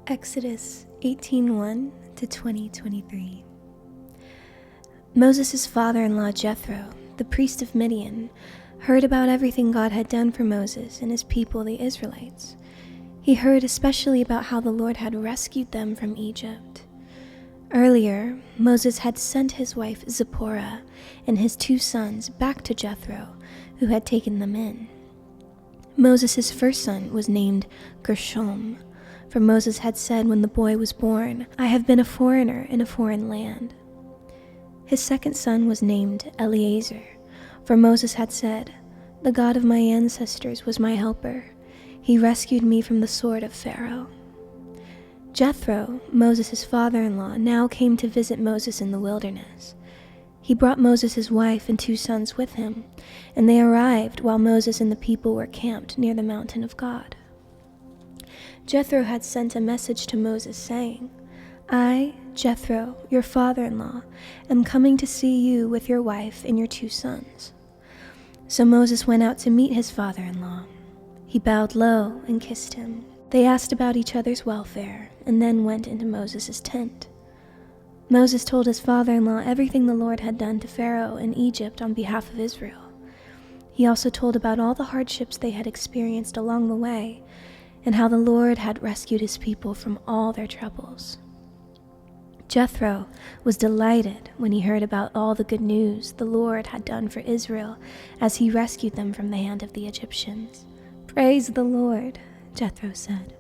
Exodus 18:1 to 20:23. Moses' father-in-law Jethro, the priest of Midian, heard about everything God had done for Moses and his people, the Israelites. He heard especially about how the Lord had rescued them from Egypt. Earlier, Moses had sent his wife Zipporah and his 2 sons back to Jethro, who had taken them in. Moses' first son was named Gershom, for Moses had said when the boy was born, "I have been a foreigner in a foreign land." His second son was named Eleazar, for Moses had said, "The God of my ancestors was my helper. He rescued me from the sword of Pharaoh." Jethro, Moses' father-in-law, now came to visit Moses in the wilderness. He brought Moses' wife and 2 sons with him, and they arrived while Moses and the people were camped near the mountain of God. Jethro had sent a message to Moses saying, "I, Jethro, your father-in-law, am coming to see you with your wife and your 2 sons." So Moses went out to meet his father-in-law. He bowed low and kissed him. They asked about each other's welfare and then went into Moses' tent. Moses told his father-in-law everything the Lord had done to Pharaoh in Egypt on behalf of Israel. He also told about all the hardships they had experienced along the way and how the Lord had rescued his people from all their troubles. Jethro was delighted when he heard about all the good news the Lord had done for Israel as he rescued them from the hand of the Egyptians. "Praise the Lord," Jethro said,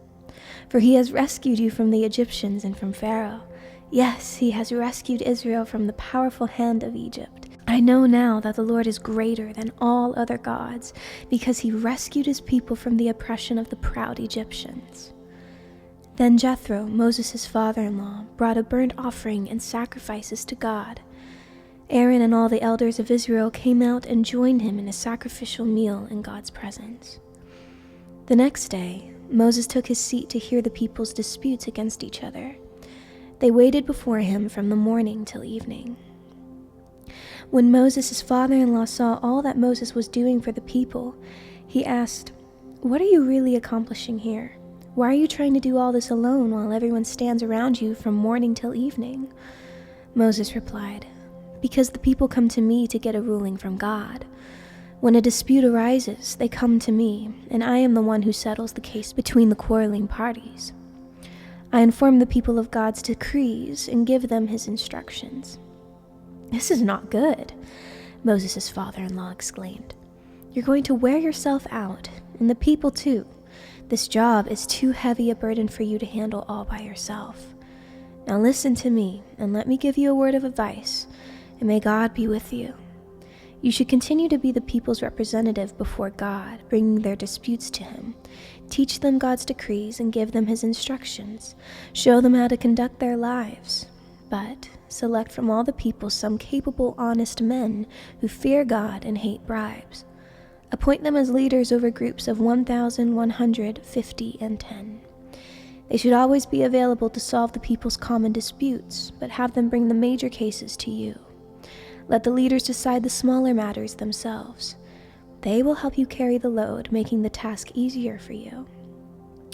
"for he has rescued you from the Egyptians and from Pharaoh. Yes, he has rescued Israel from the powerful hand of Egypt. I know now that the Lord is greater than all other gods, because he rescued his people from the oppression of the proud Egyptians." Then Jethro, Moses' father-in-law, brought a burnt offering and sacrifices to God. Aaron and all the elders of Israel came out and joined him in a sacrificial meal in God's presence. The next day, Moses took his seat to hear the people's disputes against each other. They waited before him from the morning till evening. When Moses' father-in-law saw all that Moses was doing for the people, he asked, "What are you really accomplishing here? Why are you trying to do all this alone while everyone stands around you from morning till evening?" Moses replied, "Because the people come to me to get a ruling from God. When a dispute arises, they come to me, and I am the one who settles the case between the quarreling parties. I inform the people of God's decrees and give them his instructions." "This is not good," Moses' father-in-law exclaimed. "You're going to wear yourself out, and the people too. This job is too heavy a burden for you to handle all by yourself. Now listen to me, and let me give you a word of advice, and may God be with you. You should continue to be the people's representative before God, bringing their disputes to him. Teach them God's decrees and give them his instructions. Show them how to conduct their lives. But select from all the people some capable, honest men who fear God and hate bribes. Appoint them as leaders over groups of 1,150 and 10. They should always be available to solve the people's common disputes, but have them bring the major cases to you. Let the leaders decide the smaller matters themselves. They will help you carry the load, making the task easier for you.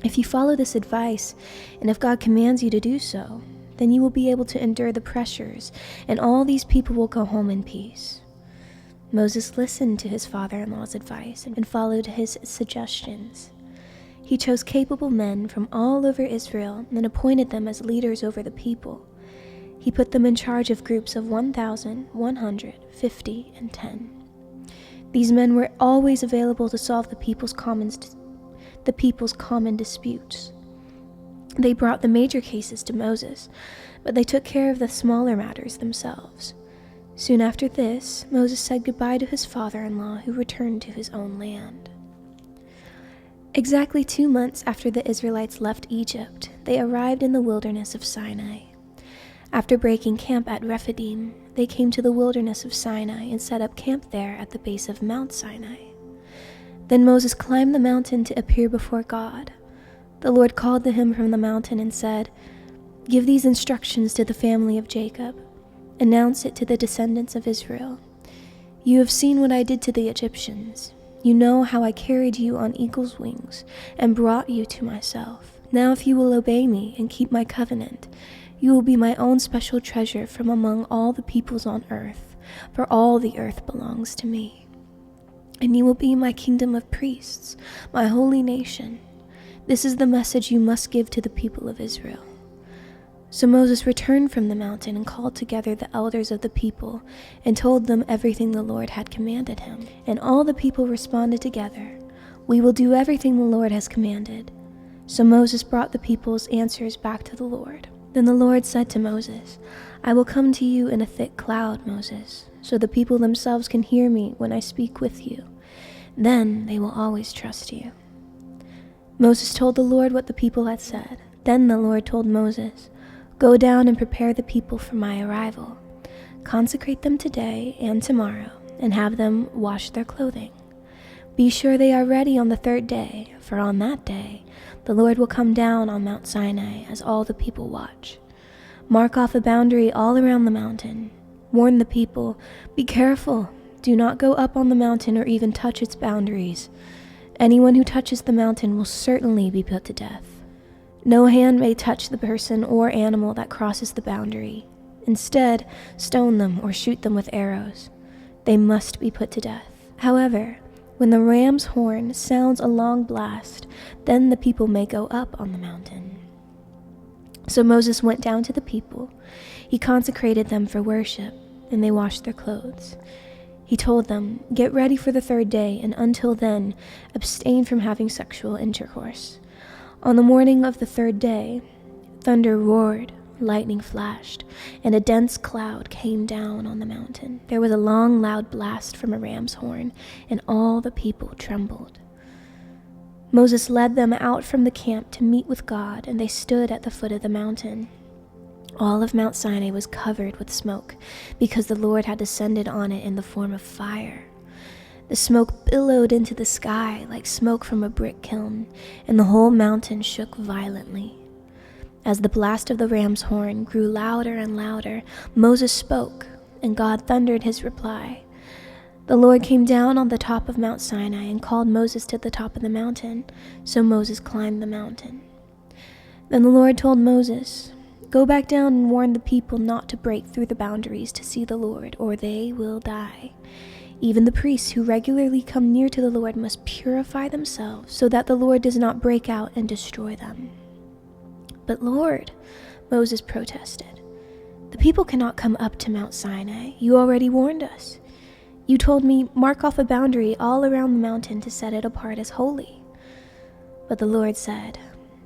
If you follow this advice, and if God commands you to do so, then you will be able to endure the pressures, and all these people will go home in peace." Moses listened to his father-in-law's advice and followed his suggestions. He chose capable men from all over Israel and appointed them as leaders over the people. He put them in charge of groups of 1,150 and 10. These men were always available to solve the people's common disputes. They brought the major cases to Moses, but they took care of the smaller matters themselves. Soon after this, Moses said goodbye to his father-in-law, who returned to his own land. Exactly 2 months after the Israelites left Egypt, they arrived in the wilderness of Sinai. After breaking camp at Rephidim, they came to the wilderness of Sinai and set up camp there at the base of Mount Sinai. Then Moses climbed the mountain to appear before God. The Lord called to him from the mountain and said, "Give these instructions to the family of Jacob. Announce it to the descendants of Israel. You have seen what I did to the Egyptians. You know how I carried you on eagle's wings and brought you to myself. Now if you will obey me and keep my covenant, you will be my own special treasure from among all the peoples on earth, for all the earth belongs to me. And you will be my kingdom of priests, my holy nation. This is the message you must give to the people of Israel." So Moses returned from the mountain and called together the elders of the people and told them everything the Lord had commanded him. And all the people responded together, "We will do everything the Lord has commanded." So Moses brought the people's answers back to the Lord. Then the Lord said to Moses, "I will come to you in a thick cloud, Moses, so the people themselves can hear me when I speak with you. Then they will always trust you." Moses told the Lord what the people had said. Then the Lord told Moses, "Go down and prepare the people for my arrival. Consecrate them today and tomorrow, and have them wash their clothing. Be sure they are ready on the third day, for on that day the Lord will come down on Mount Sinai as all the people watch. Mark off a boundary all around the mountain. Warn the people, 'Be careful, do not go up on the mountain or even touch its boundaries. Anyone who touches the mountain will certainly be put to death. No hand may touch the person or animal that crosses the boundary. Instead, stone them or shoot them with arrows. They must be put to death. However, when the ram's horn sounds a long blast, then the people may go up on the mountain." So Moses went down to the people. He consecrated them for worship, and they washed their clothes. He told them, "Get ready for the third day, and until then, abstain from having sexual intercourse." On the morning of the third day, thunder roared, lightning flashed, and a dense cloud came down on the mountain. There was a long, loud blast from a ram's horn, and all the people trembled. Moses led them out from the camp to meet with God, and they stood at the foot of the mountain. All of Mount Sinai was covered with smoke, because the Lord had descended on it in the form of fire. The smoke billowed into the sky like smoke from a brick kiln, and the whole mountain shook violently. As the blast of the ram's horn grew louder and louder, Moses spoke, and God thundered his reply. The Lord came down on the top of Mount Sinai and called Moses to the top of the mountain, so Moses climbed the mountain. Then the Lord told Moses, "Go back down and warn the people not to break through the boundaries to see the Lord, or they will die. Even the priests who regularly come near to the Lord must purify themselves so that the Lord does not break out and destroy them." "But Lord," Moses protested, "the people cannot come up to Mount Sinai. You already warned us. You told me, 'Mark off a boundary all around the mountain to set it apart as holy.'" But the Lord said,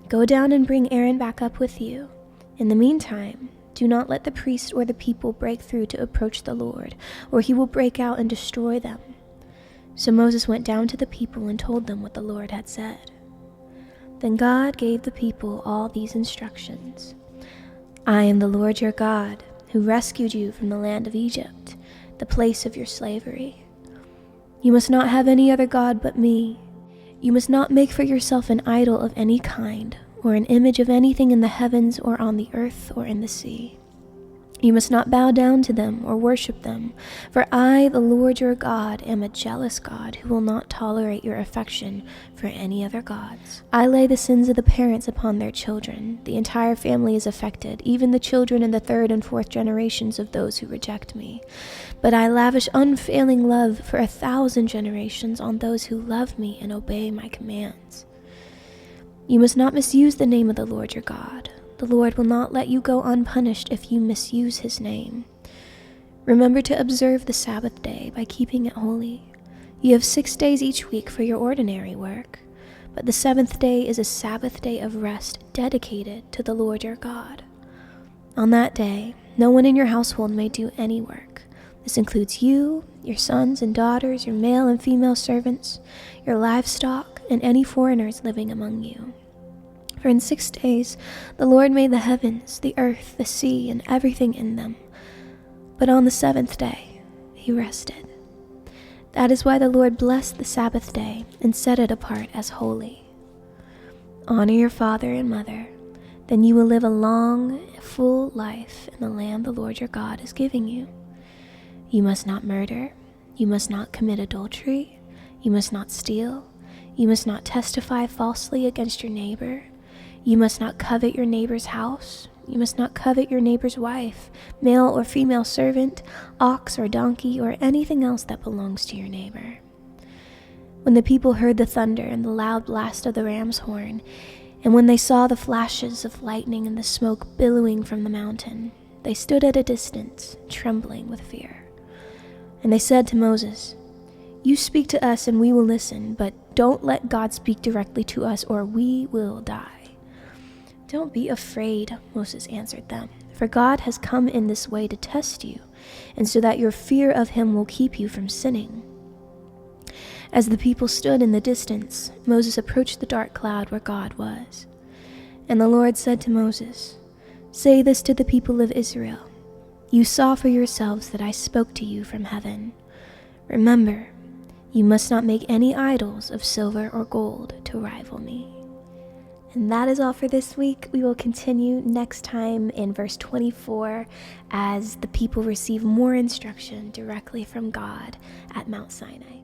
"Go down and bring Aaron back up with you. In the meantime, do not let the priest or the people break through to approach the Lord, or he will break out and destroy them." So Moses went down to the people and told them what the Lord had said. Then God gave the people all these instructions. "I am the Lord your God, who rescued you from the land of Egypt, the place of your slavery. You must not have any other god but me. You must not make for yourself an idol of any kind, or an image of anything in the heavens or on the earth or in the sea. You must not bow down to them or worship them, for I, the Lord your God, am a jealous God who will not tolerate your affection for any other gods. I lay the sins of the parents upon their children. The entire family is affected, even the children in the third and fourth generations of those who reject me. But I lavish unfailing love for 1,000 generations on those who love me and obey my commands. You must not misuse the name of the Lord your God. The Lord will not let you go unpunished if you misuse his name. Remember to observe the Sabbath day by keeping it holy. You have 6 days each week for your ordinary work, but the 7th day is a Sabbath day of rest dedicated to the Lord your God. On that day, no one in your household may do any work. This includes you, your sons and daughters, your male and female servants, your livestock, and any foreigners living among you. For in 6 days the Lord made the heavens, the earth, the sea, and everything in them. But on the 7th day he rested. That is why the Lord blessed the Sabbath day and set it apart as holy. Honor your father and mother, then you will live a long, full life in the land the Lord your God is giving you. You must not murder, you must not commit adultery, you must not steal, you must not testify falsely against your neighbor, You must not covet your neighbor's house. You must not covet your neighbor's wife, male or female servant, ox or donkey, or anything else that belongs to your neighbor." When the people heard the thunder and the loud blast of the ram's horn, and when they saw the flashes of lightning and the smoke billowing from the mountain, they stood at a distance, trembling with fear. And they said to Moses, "You speak to us and we will listen, but don't let God speak directly to us or we will die." "Don't be afraid," Moses answered them, "for God has come in this way to test you, and so that your fear of him will keep you from sinning." As the people stood in the distance, Moses approached the dark cloud where God was. And the Lord said to Moses, "Say this to the people of Israel: You saw for yourselves that I spoke to you from heaven. Remember, you must not make any idols of silver or gold to rival me." And that is all for this week. We will continue next time in verse 24 as the people receive more instruction directly from God at Mount Sinai.